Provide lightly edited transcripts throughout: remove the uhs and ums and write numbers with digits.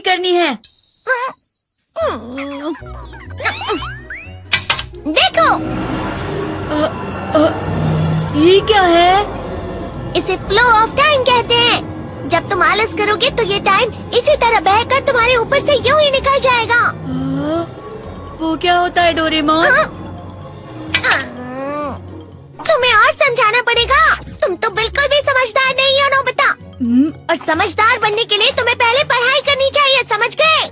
करनी है। देखो, ये क्या है? इसे फ्लो ऑफ टाइम कहते हैं। जब तुम आलस करोगे तो ये टाइम इसी तरह बहकर तुम्हारे ऊपर से यूं ही निकल जाएगा। वो क्या होता है डोरेमोन? तुम्हें और समझाना पड़ेगा। तुम तो बिल्कुल भी समझदार नहीं हो नोबिता। और समझदार बनने के लिए तुम्हें पहले पढ़ाई करनी चाहिए, समझ गए?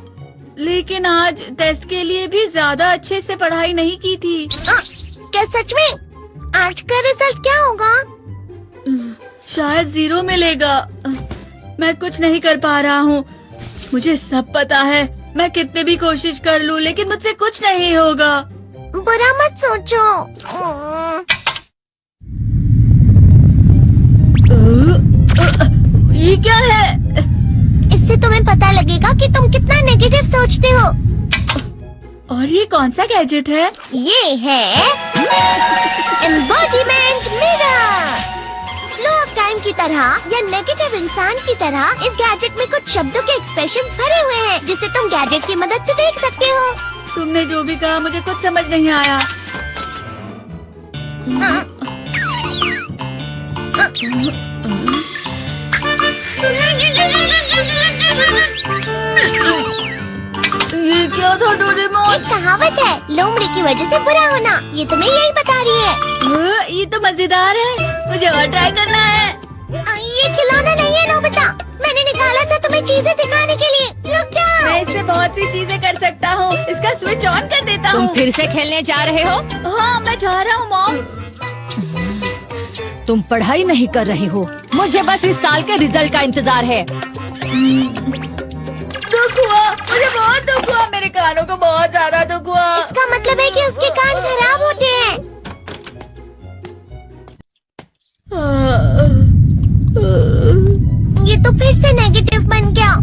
लेकिन आज टेस्ट के लिए भी ज्यादा अच्छे से पढ़ाई नहीं की थी। क्या सच में? आज का रिजल्ट क्या होगा? शायद 0 मिलेगा। मैं कुछ नहीं कर पा रहा हूँ। मुझे सब पता है। मैं कितने भी कोशिश कर लूँ लेकिन मुझसे कुछ नहीं होगा। बुरा मत सोचो। ये क्या है? इससे तुम्हें पता लगेगा कि तुम कितना नेगेटिव सोचते हो। और ये कौन सा गैजेट है? ये है embodiment mirror. Flow of time की तरह या नेगेटिव इंसान की तरह इस गैजेट में कुछ शब्दों के एक्सप्रेशंस भरे हुए हैं जिसे तुम गैजेट की मदद से देख सकते हो। तुमने जो भी कहा मुझे कुछ समझ नहीं आया। ये क्या था डोरेमोन? एक कहावत है, लोमड़ी की वजह से बुरा होना। ये तुम्हें यही बता रही है। ये तो मजेदार है। मुझे और ट्राई करना है। ये खिलौना नहीं है नोबिता। मैंने निकाला था तुम्हें चीजें दिखाने के लिए। रुक जाओ। मैं इससे बहुत सी चीजें कर सकता हूँ। इसका स्विच ऑन कर देता हूँ। तुम फिर से खेलने जा रहे हो? हाँ, मैं जा रहा हूँ मॉम। तुम पढ़ाई नहीं कर रहे हो। मुझे बस इस साल के रिजल्ट का इंतजार है। दुख हुआ, मुझे बहुत दुख हुआ। मेरे कानों को बहुत ज्यादा दुख हुआ। इसका मतलब है कि उसके कान खराब होते हैं। ये तो फिर से नेगेटिव बन गया।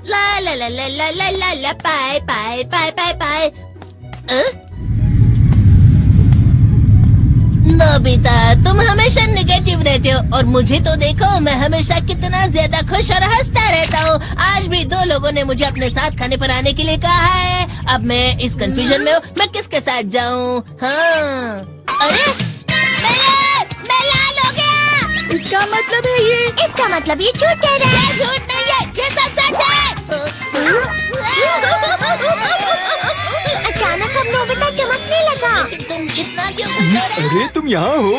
ला ला ला ला ला ला ला ला पाए पाए पाए पाए पाए। नोबिता, तुम हमेशा नेगेटिव रहते हो और मुझे तो देखो, मैं हमेशा कितना ज्यादा खुश और हंसता रहता हूँ। आज भी 2 लोगों ने मुझे अपने साथ खाने पर आने के लिए कहा है। अब मैं इस कंफ्यूजन में हूँ, मैं किसके साथ जाऊँ? हाँ, अरे मैं लाल हो गया। इसका मतलब है ये? इसका मतलब ये झूठ कह रहा है। झूठ नहीं है, ये सब सच है। अचानक अब नोबिता चमकने लगा। तुम इतना क्यों खुश हो रहे हो? अरे तुम यहाँ हो?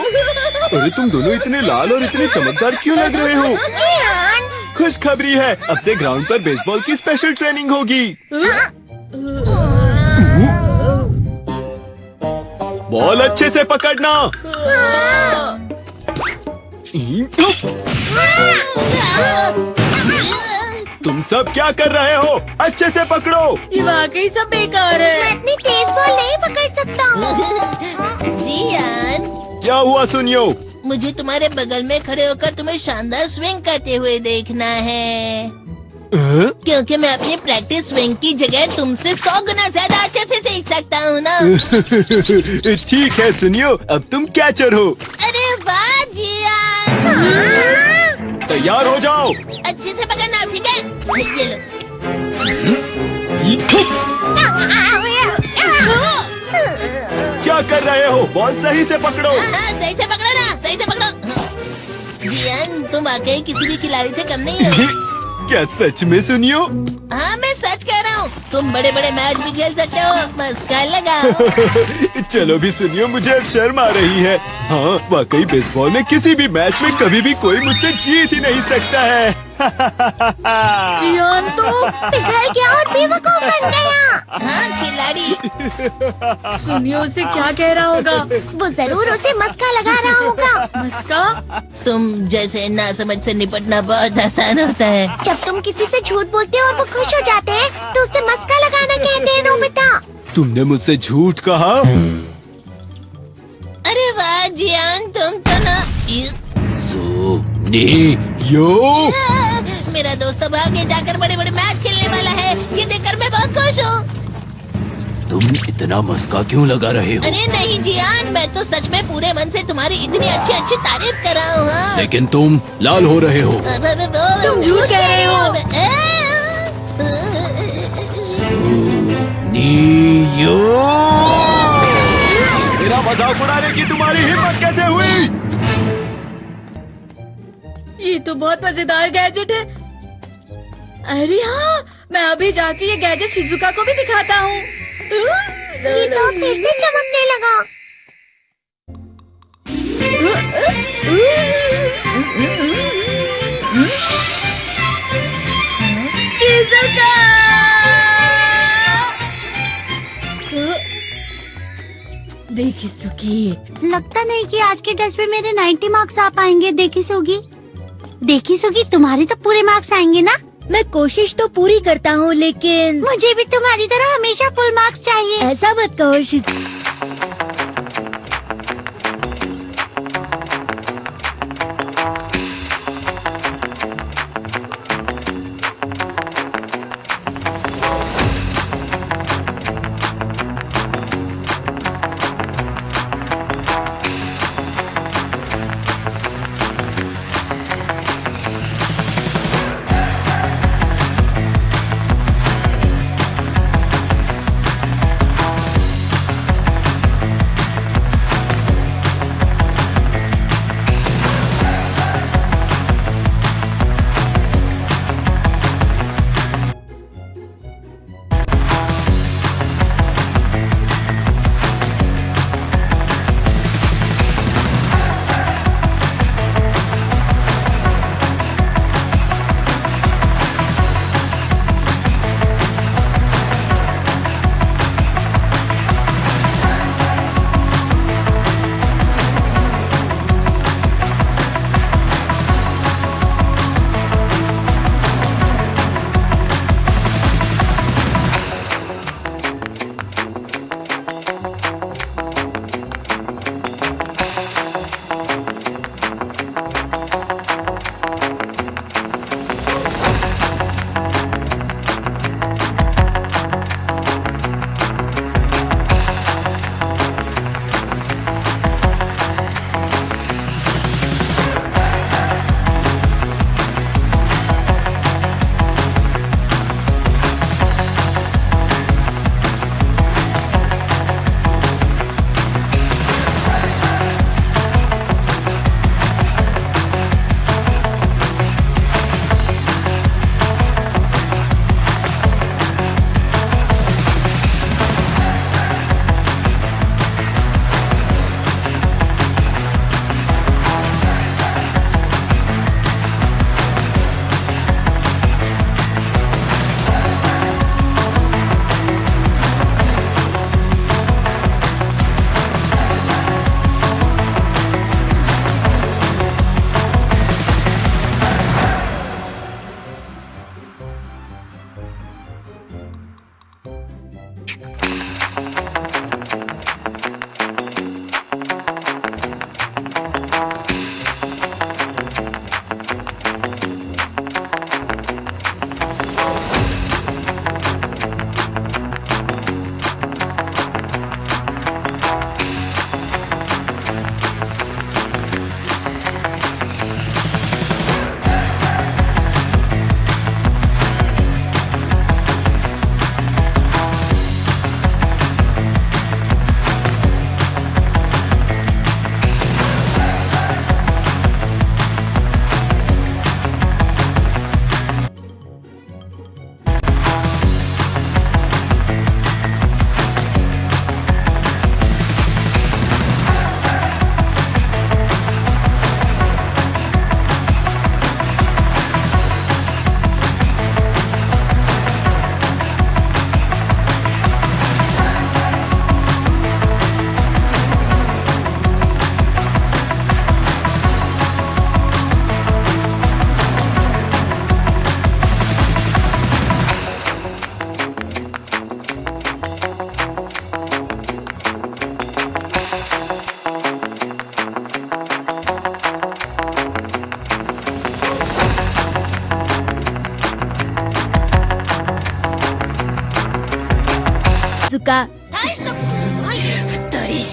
अरे तुम दोनों इतने लाल और इतने चमकदार क्यों लग रहे हो? जियान। खुशखबरी है, अब से ग्राउंड पर बेसबॉल की स्पेशल ट्रेनिंग होगी। बॉल अच्छे से पकड़ना। तुम सब क्या कर रहे हो? अच्छे से पकड़ो। ये वाकई सब बेकार मैं है। इतनी तेज बॉल नहीं पकड़ सकता हूँ। जियान, क्या हुआ सुनियो? मुझे तुम्हारे बगल में खड़े होकर तुम्हें शानदार स्विंग करते हुए देखना है, क्योंकि मैं अपनी प्रैक्टिस स्विंग की जगह तुमसे 100 गुना ज्यादा अच्छे से सीख सकता हूँ ना। ठीक है सुनियो, अब तुम कैचर हो। अरे वाह जियान। तैयार हो जाओ। अच्छे से पकड़ना, ठीक है? ये लो। क्या कर रहे हो? बॉल सही से पकड़ो। सही से पकड़ो ना, सही से पकड़ो। जियान, तुम वाकई किसी भी खिलाड़ी से कम नहीं हो। क्या सच में सुनियो? हाँ, मैं सच कह रहा हूँ। तुम बड़े बड़े मैच भी खेल सकते हो, बस कर लगाओ। चलो भी सुनियो, मुझे अब शर्म आ रही है। हाँ, वाकई बेसबॉल में किसी भी मैच में कभी भी कोई मुझसे जीत ही नहीं सकता है। जियान तो पिघल गया और बेवकूफ बन गया। हाँ, खिलाड़ी। सुनियो से क्या कह रहा होगा? वो जरूर उसे मस्का लगा रहा होगा। मस्का? तुम जैसे नासमझ से निपटना बहुत आसान होता है। जब तुम किसी से झूठ बोलते हो और वो खुश हो जाते हैं तो उसे मस्का लगाना कहते हैं नोबिता। तुमने मुझसे झूठ कहा? अरे वाह जियान, तुम तो ना। यो, मेरा दोस्त अब आगे जाकर बड़े बड़े मैच खेलने वाला है। ये देखकर मैं बहुत खुश हूँ। तुम इतना मस्का क्यों लगा रहे हो? अरे नहीं जियान, मैं तो सच में पूरे मन से तुम्हारी इतनी अच्छी अच्छी तारीफ कर रहा हूँ। हाँ। लेकिन तुम लाल हो रहे हो। तुम झूठ कह रहे हो। नीयो! मेरा मजाक उड़ाने की तुम्हारी हिम्मत कैसे हुई? ये तो बहुत मजेदार गैजेट है। अरे हाँ, मैं अभी जाके ये गैजेट शिजुका को भी दिखाता हूँ। चीतो फिर से चमकने लगा। शिजुका! देखी सुकी, लगता नहीं कि आज के टेस्ट में मेरे 90 मार्क्स आ पाएंगे। देखी सुगी तुम्हारे तो पूरे मार्क्स आएंगे ना? मैं कोशिश तो पूरी करता हूँ लेकिन मुझे भी तुम्हारी तरह हमेशा फुल मार्क्स चाहिए। ऐसा मत कहो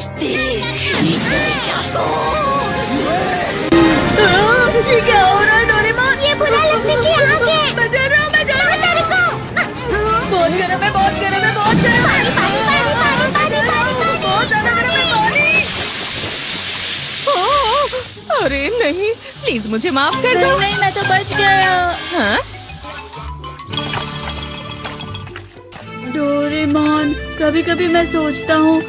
ये क्या हो रहा है डोरेमोन? ये बुरा लगने की आग है। मैं डर रहा हूँ, मैं डर रहा हूँ। तेरे को बहुत गर्म है, बहुत गर्म है, बहुत गर्म है। पानी, पानी, पानी, पानी, पानी, पानी। बहुत ज्यादा गर्म है पानी। अरे नहीं, प्लीज मुझे माफ कर दो। नहीं, मैं तो बच गया। हाँ? डोरेमोन, कभी कभी मैं सोचता हूँ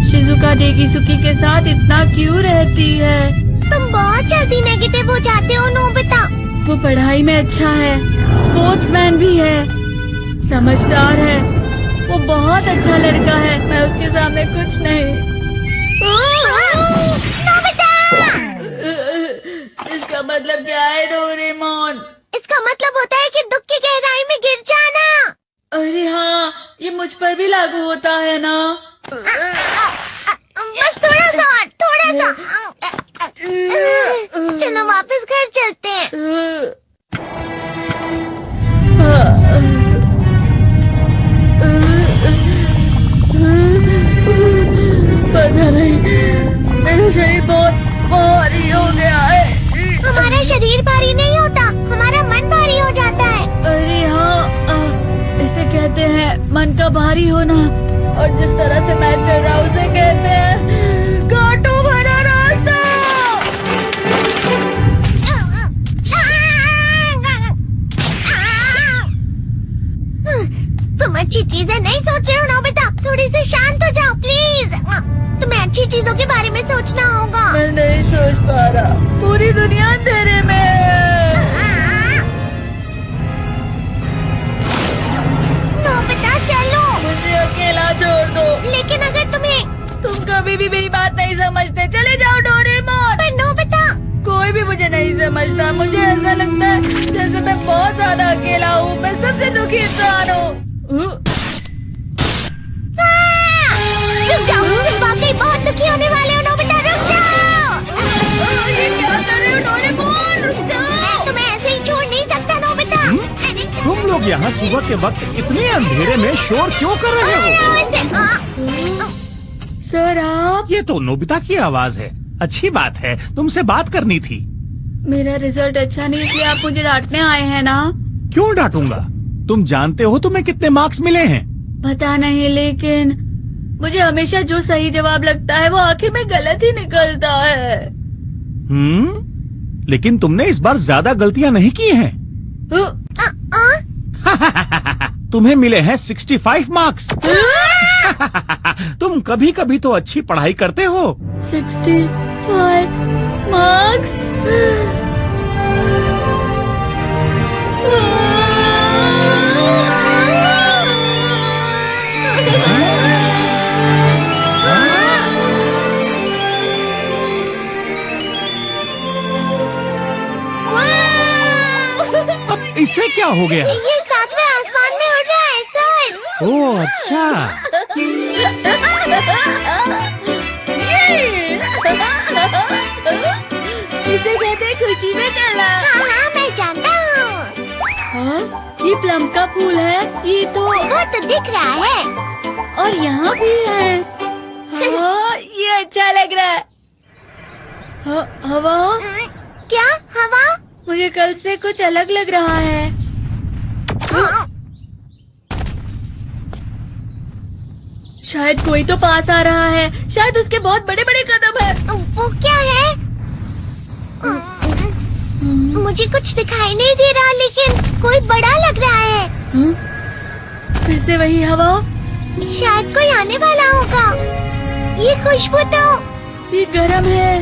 शिजुका डेकिसुकी के साथ इतना क्यों रहती है। तुम बहुत जल्दी नेगेटिव हो जाते हो नोबिता। वो पढ़ाई में अच्छा है, स्पोर्ट्समैन भी है, समझदार है, वो बहुत अच्छा लड़का है। मैं उसके सामने कुछ नहीं। नोबिता! इसका मतलब क्या है डोरेमोन? इसका मतलब होता है कि दुख की गहराई में गिर जाना। अरे हाँ, ये मुझ पर भी लागू होता है ना। बस थोड़ा सा और, थोड़ा सा। चलो वापस घर चलते हैं। पता नहीं, मेरा शरीर बहुत भारी हो गया है। हमारा शरीर भारी नहीं होता, हमारा मन भारी हो जाता है। अरे हाँ, इसे कहते हैं मन का भारी होना। और जिस तरह से मैं चल रहा हूँ उसे कहते हैं कांटों भरा रास्ता। तुम अच्छी चीजें नहीं सोच रहे हो नोबिता, थोड़ी सी शांत हो जाओ प्लीज। तुम्हें अच्छी चीजों के बारे में सोचना होगा। मैं नहीं सोच पा रहा, पूरी दुनिया अंधेरे में है। नोबिता चलो। मुझे अकेला छोड़ दो। लेकिन अगर तुम कभी भी मेरी बात नहीं समझते, चले जाओ डोरेमोन। पर नोबिता। कोई भी मुझे नहीं समझता। मुझे ऐसा लगता है जैसे मैं बहुत ज्यादा अकेला हूँ। मैं सबसे दुखी इंसान हूँ। रुक जाओ, तुम वाकई बहुत दुखी होने वाले हो नोबिता, रुक जाओ। ये क्या कर रहे हो डोरेमोन? रुक जाओ। मैं तुम्हें ऐसे ही छोड़ नहीं सकता नोबिता। तुम लोग यहाँ सुबह के वक्त इतने अंधेरे में शोर क्यों कर रहे हो? सर आप? ये तो नोबिता की आवाज है। अच्छी बात है, तुमसे बात करनी थी। मेरा रिजल्ट अच्छा नहीं, इसलिए आप मुझे डांटने आए हैं ना? क्यों डांटूंगा? तुम जानते हो तुम्हें कितने मार्क्स मिले हैं? पता नहीं, लेकिन मुझे हमेशा जो सही जवाब लगता है वो आखिर में गलत ही निकलता है। लेकिन तुमने इस बार ज्यादा गलतियां नहीं की हैं। तुम्हें मिले हैं 65 मार्क्स। तुम कभी कभी तो अच्छी पढ़ाई करते हो। 65 मार्क्स? अब इससे क्या हो गया? ये 7वें आसमान में उड़ रहा है सर। ओह अच्छा। इसे कहते हैं खुशी में चलना। हाँ, मैं जानता हूँ। हाँ, ये प्लम का फूल है। ये तो वो तो दिख रहा है। और यहाँ भी है। हाँ, ये अच्छा लग रहा है। हवा? क्या हवा? मुझे कल से कुछ अलग लग रहा है। शायद कोई तो पास आ रहा है। शायद उसके बहुत बड़े बड़े कदम है। वो क्या है? मुझे कुछ दिखाई नहीं दे रहा, लेकिन कोई बड़ा लग रहा है। फिर से वही हवा। शायद कोई आने वाला होगा। ये खुशबू तो ये गरम है।